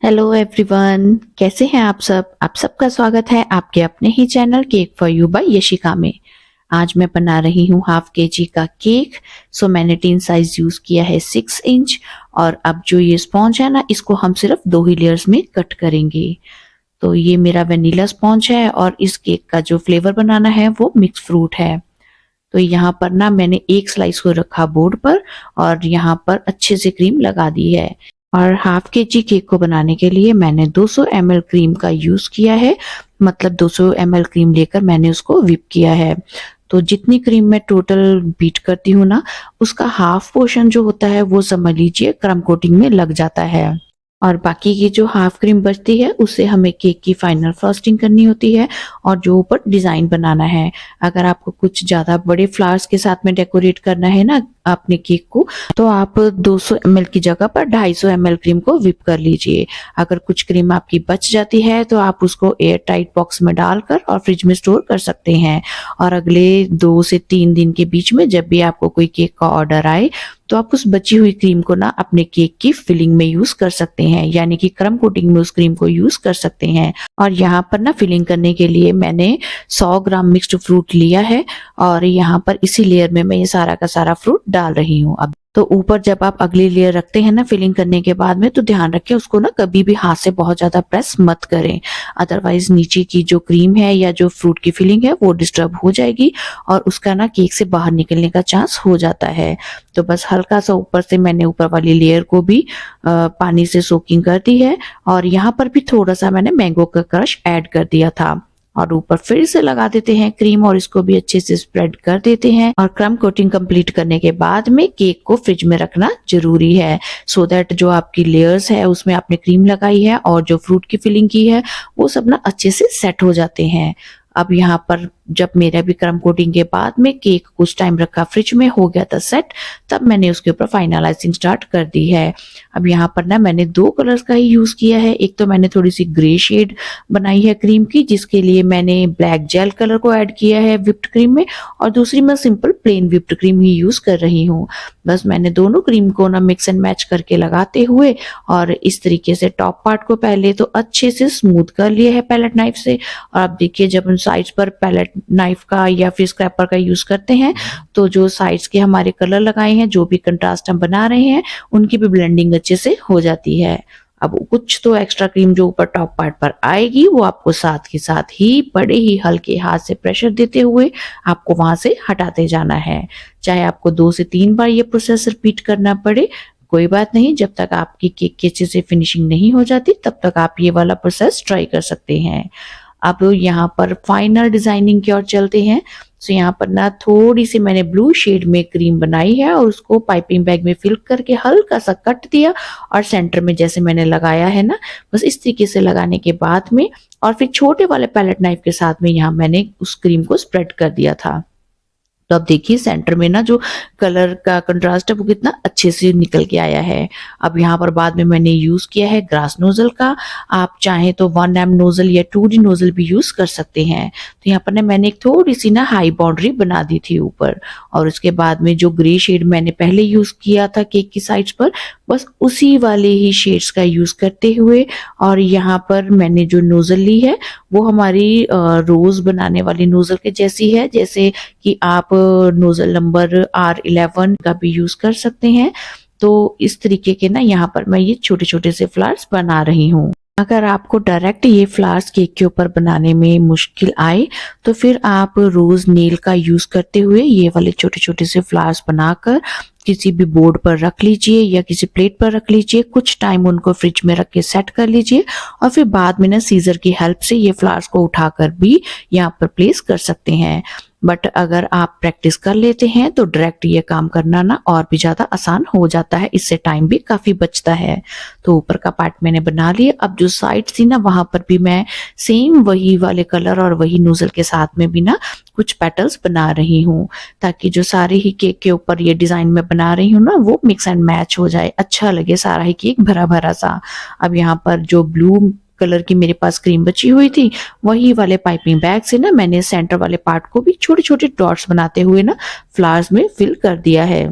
Hello everyone, कैसे हैं आप सब। आप सबका स्वागत है आपके अपने ही channel cake for you by Yashika में। आज मैं बना रही हूँ हाफ केजी का केक। सो मैंने टिन साइज यूज किया है 6 इंच। और अब जो ये स्पॉन्ज है ना, इसको हम सिर्फ 2 ही लेयर्स में कट करेंगे। तो ये मेरा वेनिला स्पॉन्ज है और इस केक का जो फ्लेवर बनाना है वो मिक्स फ्रूट है। तो यहाँ पर ना मैंने एक स्लाइस को रखा बोर्ड पर और यहाँ पर अच्छे से क्रीम लगा दी है। और हाफ केजी केक को बनाने के लिए मैंने 200 ml क्रीम का यूज किया है। मतलब 200 ml क्रीम लेकर मैंने उसको व्हिप किया है। तो जितनी क्रीम मैं टोटल बीट करती हूँ ना, उसका हाफ पोर्शन जो होता है वो समझ लीजिए क्रम कोटिंग में लग जाता है। और बाकी की जो हाफ क्रीम बचती है उससे हमें केक की फाइनल फ्रॉस्टिंग करनी होती है और जो ऊपर डिजाइन बनाना है। अगर आपको कुछ ज्यादा बड़े फ्लावर्स के साथ में डेकोरेट करना है ना अपने केक को, तो आप 200 ml की जगह पर 250 ml क्रीम को व्हिप कर लीजिए। अगर कुछ क्रीम आपकी बच जाती है तो आप उसको एयर टाइट बॉक्स में डालकर और फ्रिज में स्टोर कर सकते हैं। और अगले 2 से 3 दिन के बीच में जब भी आपको कोई केक का ऑर्डर आए तो आप उस बची हुई क्रीम को ना अपने केक की फिलिंग में यूज कर सकते हैं, यानी कि क्रम कोटिंग में उस क्रीम को यूज कर सकते हैं। और यहाँ पर ना फिलिंग करने के लिए मैंने 100 ग्राम मिक्स्ड फ्रूट लिया है और यहाँ पर इसी लेयर में मैं ये सारा का सारा फ्रूट डाल रही हूँ। अब तो ऊपर जब आप अगली लेयर रखते हैं ना फिलिंग करने के बाद में, तो ध्यान रखें उसको ना कभी भी हाथ से बहुत ज्यादा प्रेस मत करें। अदरवाइज नीचे की जो क्रीम है या जो फ्रूट की फिलिंग है वो डिस्टर्ब हो जाएगी और उसका ना केक से बाहर निकलने का चांस हो जाता है। तो बस हल्का सा ऊपर से मैंने ऊपर वाली लेयर को भी पानी से सोकिंग कर दी है और यहाँ पर भी थोड़ा सा मैंने मैंगो का क्रश ऐड कर दिया था। और ऊपर फिर से लगा देते हैं क्रीम और इसको भी अच्छे से स्प्रेड कर देते हैं। और क्रम कोटिंग कंप्लीट करने के बाद में केक को फ्रिज में रखना जरूरी है, सो दैट जो आपकी लेयर्स है उसमें आपने क्रीम लगाई है और जो फ्रूट की फिलिंग की है वो सब ना अच्छे से सेट हो जाते हैं। अब यहाँ पर जब मेरा भी क्रम कोटिंग के बाद में केक कुछ टाइम रखा फ्रिज में हो गया था सेट, तब मैंने उसके ऊपर फाइनलाइजिंग स्टार्ट कर दी है। अब यहाँ पर ना मैंने 2 कलर्स का ही यूज किया है। एक तो मैंने थोड़ी सी ग्रे शेड बनाई है क्रीम की, जिसके लिए मैंने ब्लैक जेल कलर को ऐड किया है व्हिप्ड क्रीम में, और दूसरी मैं सिंपल प्लेन व्हिप्ड क्रीम ही यूज कर रही हूँ। बस मैंने दोनों क्रीम को ना मिक्स एंड मैच करके लगाते हुए और इस तरीके से टॉप पार्ट को पहले तो अच्छे से स्मूथ कर लिया है पैलेट नाइफ से। और आप देखिए जब हम साइड्स पर पैलेट नाइफ का या फिर स्क्रैपर का यूज करते हैं तो जो साइड्स के हमारे कलर लगाए हैं, जो भी कंट्रास्ट हम बना रहे हैं, उनकी भी ब्लेंडिंग अच्छे से हो जाती है। अब कुछ तो एक्स्ट्रा क्रीम जो ऊपर टॉप पार्ट पर आएगी वो आपको साथ के साथ ही बड़े ही हल्के हाथ से प्रेशर देते हुए आपको वहां से हटाते जाना है। चाहे आपको 2 से 3 बार ये प्रोसेस रिपीट करना पड़े, कोई बात नहीं। जब तक आपकी केक की अच्छे से फिनिशिंग नहीं हो जाती तब तक आप ये वाला प्रोसेस ट्राई कर सकते हैं। अब यहाँ पर फाइनल डिजाइनिंग की ओर चलते हैं। तो यहाँ पर ना थोड़ी सी मैंने ब्लू शेड में क्रीम बनाई है और उसको पाइपिंग बैग में फिल करके हल्का सा कट दिया और सेंटर में जैसे मैंने लगाया है ना, बस इस तरीके से लगाने के बाद में और फिर छोटे वाले पैलेट नाइफ के साथ में यहाँ मैंने उस क्रीम को स्प्रेड कर दिया था। तो अब देखिए सेंटर में ना जो कलर का कंट्रास्ट है वो कितना अच्छे से निकल के आया है। अब यहाँ पर बाद में मैंने यूज किया है ग्रास नोजल का। आप चाहें तो 1M नोजल या 2D नोजल भी यूज कर सकते हैं। तो यहाँ पर ना मैंने एक थोड़ी सी ना हाई बाउंड्री बना दी थी ऊपर, और उसके बाद में जो ग्रे शेड मैंने पहले यूज किया था केक की साइड्स पर, बस उसी वाले ही शेड्स का यूज करते हुए और यहाँ पर मैंने जो नोजल ली है वो हमारी रोज बनाने वाली नोजल के जैसी है, जैसे कि आप नोजल नंबर R11 का भी यूज कर सकते हैं। तो इस तरीके के ना यहाँ पर मैं ये छोटे छोटे से फ्लावर्स बना रही हूँ। अगर आपको डायरेक्ट ये फ्लावर्स केक के ऊपर बनाने में मुश्किल आए तो फिर आप रोज नेल का यूज करते हुए ये वाले छोटे छोटे से फ्लावर्स बनाकर किसी भी बोर्ड पर रख लीजिए या किसी प्लेट पर रख लीजिए। कुछ टाइम उनको फ्रिज में रख के सेट कर लीजिए और फिर बाद में ना सीजर की हेल्प से ये फ्लावर्स को उठाकर भी यहाँ पर प्लेस कर सकते हैं। बट अगर आप प्रैक्टिस कर लेते हैं तो डायरेक्ट ये काम करना ना और भी ज्यादा आसान हो जाता है, इससे टाइम भी काफी बचता है। तो ऊपर का पार्ट मैंने बना लिया। अब जो साइड थी ना वहां पर भी मैं सेम वही वाले कलर और वही नोजल के साथ में भी ना कुछ पेटल्स बना रही हूँ, ताकि जो सारे ही केक के ऊपर ये डिजाइन में बना रही हूँ ना वो मिक्स एंड मैच हो जाए, अच्छा लगे सारा ही केक भरा भरा सा। अब यहाँ पर जो ब्लू कलर की मेरे पास क्रीम बची हुई थी, वही वाले पाइपिंग बैग से ना मैंने सेंटर वाले पार्ट को भी छोटे छोटे डॉट्स बनाते हुए ना फ्लावर्स में फिल कर दिया है।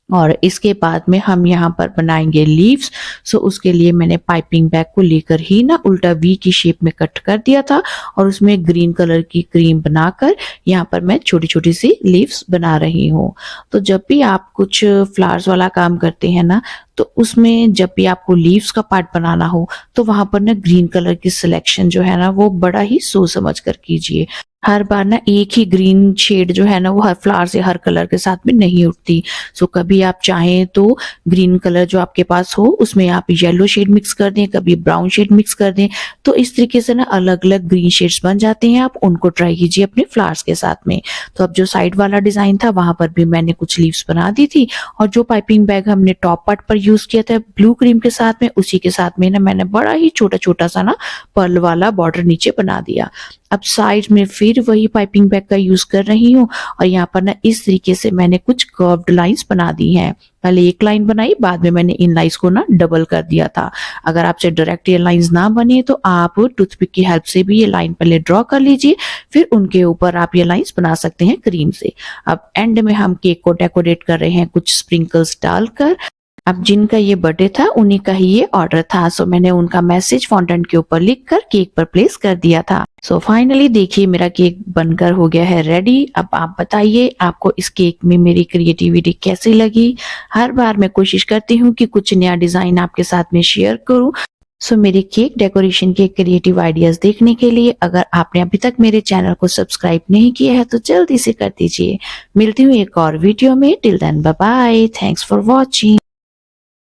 और इसके बाद में हम यहाँ पर बनाएंगे लीव्स। सो उसके लिए मैंने पाइपिंग बैग को लेकर ही ना उल्टा वी की शेप में कट कर दिया था और उसमें ग्रीन कलर की क्रीम बनाकर यहाँ पर मैं छोटी छोटी सी लीव्स बना रही हूँ। तो जब भी आप कुछ फ्लावर्स वाला काम करते हैं ना, तो उसमें जब भी आपको लीव्स का पार्ट बनाना हो तो वहां पर ना ग्रीन कलर की सिलेक्शन जो है ना वो बड़ा ही सोच समझ कर कीजिए। हर बार ना एक ही ग्रीन शेड जो है ना वो हर फ्लावर से हर कलर के साथ में नहीं उठती। सो कभी आप चाहें तो ग्रीन कलर जो आपके पास हो उसमें आप येलो शेड मिक्स कर दें, कभी ब्राउन शेड मिक्स कर दें, तो इस तरीके से ना अलग अलग ग्रीन शेड्स बन जाते हैं। आप उनको ट्राई कीजिए अपने फ्लावर्स के साथ में। तो अब जो साइड वाला डिजाइन था वहां पर भी मैंने कुछ लीव्स बना दी थी और जो पाइपिंग बैग हमने टॉप पार्ट पर यूज किया था ब्लू क्रीम के साथ में, उसी के साथ में ना मैंने बड़ा ही छोटा छोटा सा ना पर्ल वाला बॉर्डर नीचे बना दिया। अब साइड में फिर वही पाइपिंग बैग का यूज कर रही हूँ और यहाँ पर ना इस तरीके से मैंने कुछ कर्व्ड लाइंस बना दी हैं। पहले एक लाइन बनाई, बाद में मैंने इन लाइंस को ना डबल कर दिया था। अगर आपसे डायरेक्ट ये लाइंस ना बने तो आप टूथपिक की हेल्प से भी ये लाइन पहले ड्रॉ कर लीजिए, फिर उनके ऊपर आप ये लाइंस बना सकते हैं क्रीम से। अब एंड में हम केक को डेकोरेट कर रहे हैं कुछ स्प्रिंकल्स डालकर। अब जिनका ये बर्थडे था उन्हीं का ही ये ऑर्डर था, सो मैंने उनका मैसेज फॉन्डेंट के ऊपर लिखकर केक पर प्लेस कर दिया था। सो फाइनली देखिए मेरा केक बनकर हो गया है रेडी। अब आप बताइए आपको इस केक में मेरी क्रिएटिविटी कैसी लगी। हर बार मैं कोशिश करती हूँ कि कुछ नया डिजाइन आपके साथ में शेयर करूँ। सो मेरे केक डेकोरेशन के क्रिएटिव आइडियाज देखने के लिए अगर आपने अभी तक मेरे चैनल को सब्सक्राइब नहीं किया है तो जल्दी से कर दीजिए। मिलती हूँ एक और वीडियो में। Till then bye bye, thanks for watching.